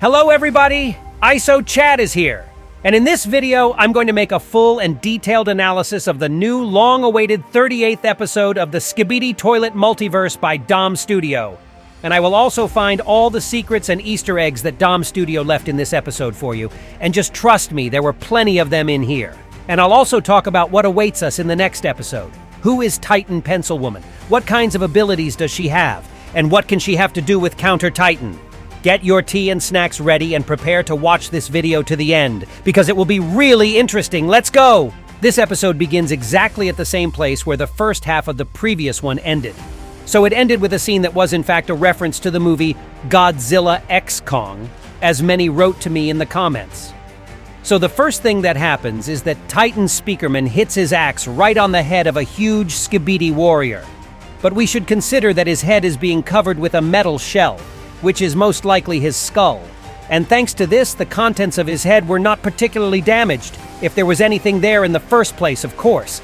Hello everybody, ISO Chad is here. And in this video, I'm going to make a full and detailed analysis of the new long-awaited 38th episode of the Skibidi Toilet Multiverse by domstudio. And I will also find all the secrets and Easter eggs that domstudio left in this episode for you. And just trust me, there were plenty of them in here. And I'll also talk about what awaits us in the next episode. Who is Titan Pencil Woman? What kinds of abilities does she have? And what can she have to do with Counter Titan? Get your tea and snacks ready and prepare to watch this video to the end, because it will be really interesting. Let's go! This episode begins exactly at the same place where the first half of the previous one ended. So it ended with a scene that was in fact a reference to the movie Godzilla x Kong, as many wrote to me in the comments. So the first thing that happens is that Titan Speakerman hits his axe right on the head of a huge Skibidi warrior. But we should consider that his head is being covered with a metal shell, which is most likely his skull. And thanks to this, the contents of his head were not particularly damaged, if there was anything there in the first place, of course.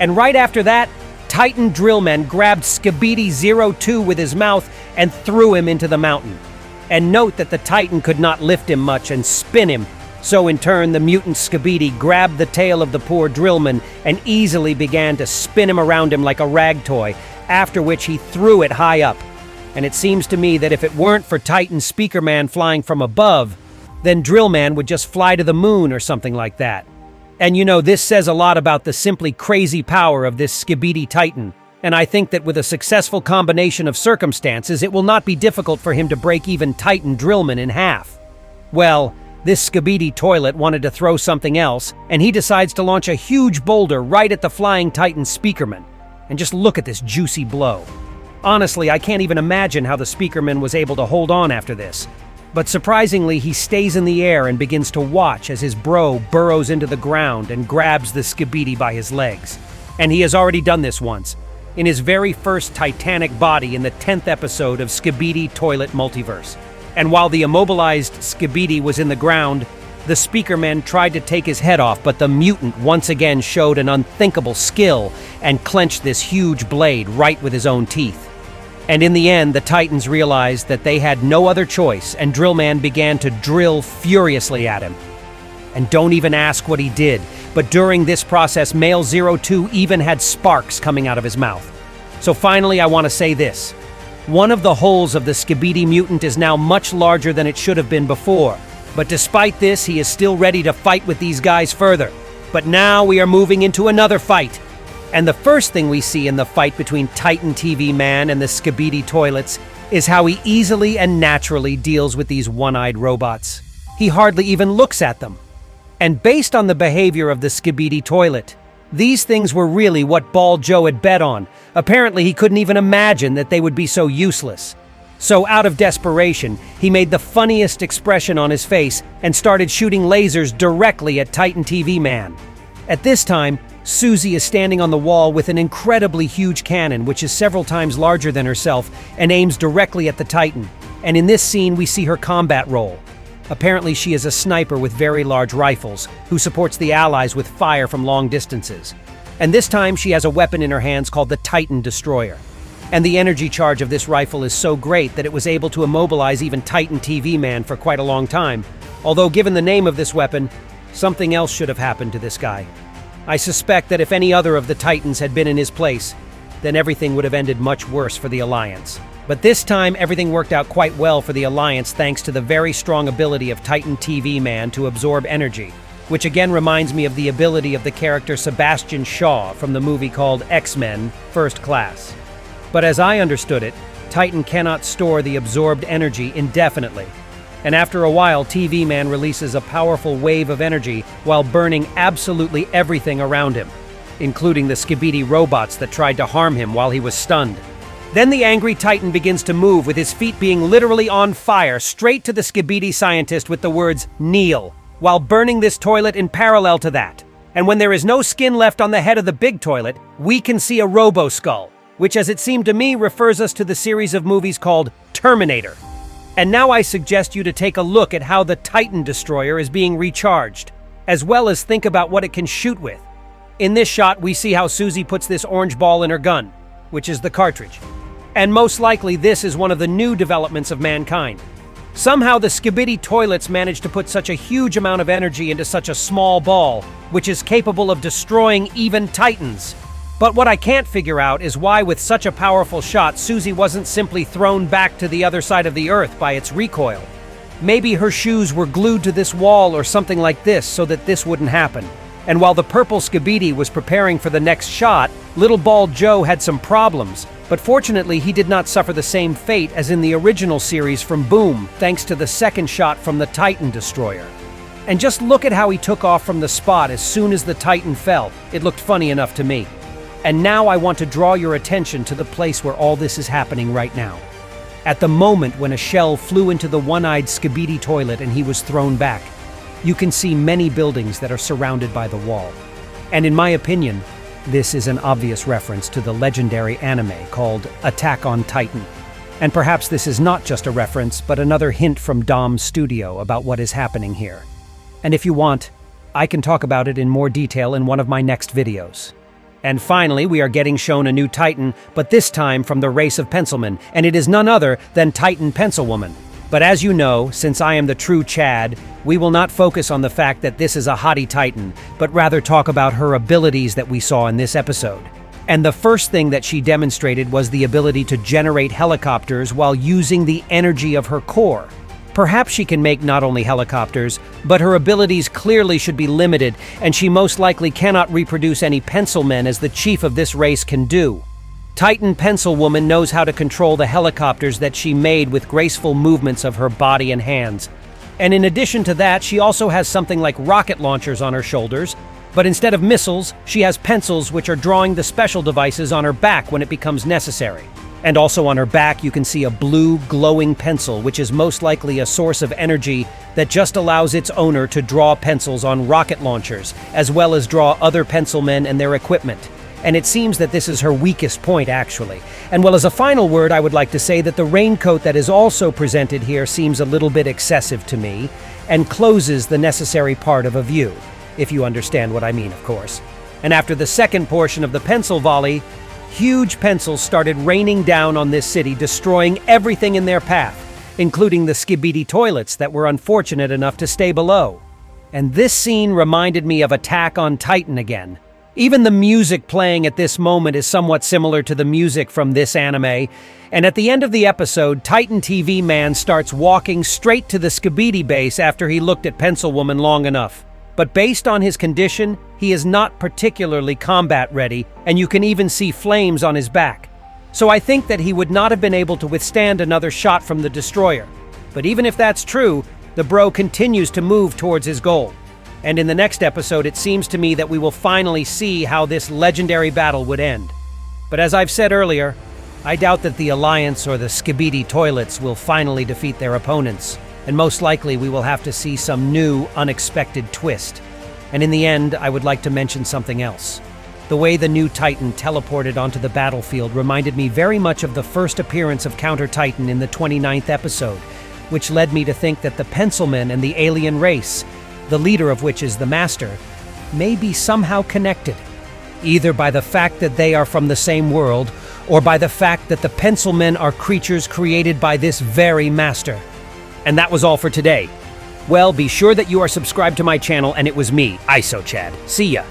And right after that, Titan Drillman grabbed Skibidi 02 with his mouth and threw him into the mountain. And note that the Titan could not lift him much and spin him, so in turn the mutant Skibidi grabbed the tail of the poor Drillman and easily began to spin him around him like a rag toy, after which he threw it high up. And it seems to me that if it weren't for Titan Speakerman flying from above, then Drillman would just fly to the moon or something like that. And you know, this says a lot about the simply crazy power of this Skibidi Titan, and I think that with a successful combination of circumstances, it will not be difficult for him to break even Titan Drillman in half. Well, this Skibidi toilet wanted to throw something else, and he decides to launch a huge boulder right at the flying Titan Speakerman. And just look at this juicy blow. Honestly, I can't even imagine how the Speakerman was able to hold on after this. But surprisingly, he stays in the air and begins to watch as his bro burrows into the ground and grabs the Skibidi by his legs. And he has already done this once, in his very first Titanic body in the 10th episode of Skibidi Toilet Multiverse. And while the immobilized Skibidi was in the ground, the Speakerman tried to take his head off, but the mutant once again showed an unthinkable skill and clenched this huge blade right with his own teeth. And in the end, the Titans realized that they had no other choice, and Drillman began to drill furiously at him. And don't even ask what he did, but during this process, Male 02 even had sparks coming out of his mouth. So finally, I want to say this. One of the holes of the Skibidi mutant is now much larger than it should have been before. But despite this, he is still ready to fight with these guys further. But now we are moving into another fight. And the first thing we see in the fight between Titan TV Man and the Skibidi toilets is how he easily and naturally deals with these one-eyed robots. He hardly even looks at them. And based on the behavior of the Skibidi toilet, these things were really what Bald Joe had bet on. Apparently he couldn't even imagine that they would be so useless. So out of desperation, he made the funniest expression on his face and started shooting lasers directly at Titan TV Man. At this time, Susie is standing on the wall with an incredibly huge cannon, which is several times larger than herself, and aims directly at the Titan. And in this scene, we see her combat role. Apparently, she is a sniper with very large rifles, who supports the allies with fire from long distances. And this time, she has a weapon in her hands called the Titan Destroyer. And the energy charge of this rifle is so great that it was able to immobilize even Titan TV Man for quite a long time. Although, given the name of this weapon, something else should have happened to this guy. I suspect that if any other of the Titans had been in his place, then everything would have ended much worse for the Alliance. But this time, everything worked out quite well for the Alliance thanks to the very strong ability of Titan TV Man to absorb energy, which again reminds me of the ability of the character Sebastian Shaw from the movie called X-Men First Class. But as I understood it, Titan cannot store the absorbed energy indefinitely. And after a while, TV Man releases a powerful wave of energy while burning absolutely everything around him, including the Skibidi robots that tried to harm him while he was stunned. Then the angry Titan begins to move, with his feet being literally on fire, straight to the Skibidi scientist with the words, "Kneel," while burning this toilet in parallel to that. And when there is no skin left on the head of the big toilet, we can see a robo-skull, which as it seemed to me refers us to the series of movies called Terminator. And now I suggest you to take a look at how the Titan Destroyer is being recharged, as well as think about what it can shoot with. In this shot, we see how Susie puts this orange ball in her gun, which is the cartridge. And most likely this is one of the new developments of mankind. Somehow the Skibidi toilets managed to put such a huge amount of energy into such a small ball, which is capable of destroying even Titans. But what I can't figure out is why with such a powerful shot, Susie wasn't simply thrown back to the other side of the Earth by its recoil. Maybe her shoes were glued to this wall or something like this so that this wouldn't happen. And while the purple Skibidi was preparing for the next shot, Little Bald Joe had some problems. But fortunately, he did not suffer the same fate as in the original series from Boom, thanks to the second shot from the Titan Destroyer. And just look at how he took off from the spot as soon as the Titan fell. It looked funny enough to me. And now I want to draw your attention to the place where all this is happening right now. At the moment when a shell flew into the one-eyed Skibidi toilet and he was thrown back, you can see many buildings that are surrounded by the wall. And in my opinion, this is an obvious reference to the legendary anime called Attack on Titan. And perhaps this is not just a reference, but another hint from domstudio about what is happening here. And if you want, I can talk about it in more detail in one of my next videos. And finally, we are getting shown a new Titan, but this time from the race of Pencilmen, and it is none other than Titan Pencilwoman. But as you know, since I am the true Chad, we will not focus on the fact that this is a HOTTIE Titan, but rather talk about her abilities that we saw in this episode. And the first thing that she demonstrated was the ability to generate helicopters while using the energy of her core. Perhaps she can make not only helicopters, but her abilities clearly should be limited, and she most likely cannot reproduce any pencilmen as the chief of this race can do. Titan Pencilwoman knows how to control the helicopters that she made with graceful movements of her body and hands. And in addition to that, she also has something like rocket launchers on her shoulders, but instead of missiles, she has pencils which are drawing the special devices on her back when it becomes necessary. And also on her back, you can see a blue, glowing pencil, which is most likely a source of energy that just allows its owner to draw pencils on rocket launchers, as well as draw other pencilmen and their equipment. And it seems that this is her weakest point, actually. And well, as a final word, I would like to say that the raincoat that is also presented here seems a little bit excessive to me, and closes the necessary part of a view, if you understand what I mean, of course. And after the second portion of the pencil volley, huge pencils started raining down on this city, destroying everything in their path, including the Skibidi toilets that were unfortunate enough to stay below. And this scene reminded me of Attack on Titan again. Even the music playing at this moment is somewhat similar to the music from this anime, and at the end of the episode, Titan TV Man starts walking straight to the Skibidi base after he looked at Pencilwoman long enough. But based on his condition, he is not particularly combat ready, and you can even see flames on his back. So I think that he would not have been able to withstand another shot from the destroyer. But even if that's true, the bro continues to move towards his goal. And in the next episode, it seems to me that we will finally see how this legendary battle would end. But as I've said earlier, I doubt that the Alliance or the Skibidi toilets will finally defeat their opponents. And most likely we will have to see some new, unexpected twist. And in the end, I would like to mention something else. The way the new Titan teleported onto the battlefield reminded me very much of the first appearance of Counter Titan in the 29th episode, which led me to think that the Pencilmen and the alien race, the leader of which is the Master, may be somehow connected, either by the fact that they are from the same world, or by the fact that the Pencilmen are creatures created by this very Master. And that was all for today. Well, be sure that you are subscribed to my channel, and it was me, IsoChad. See ya!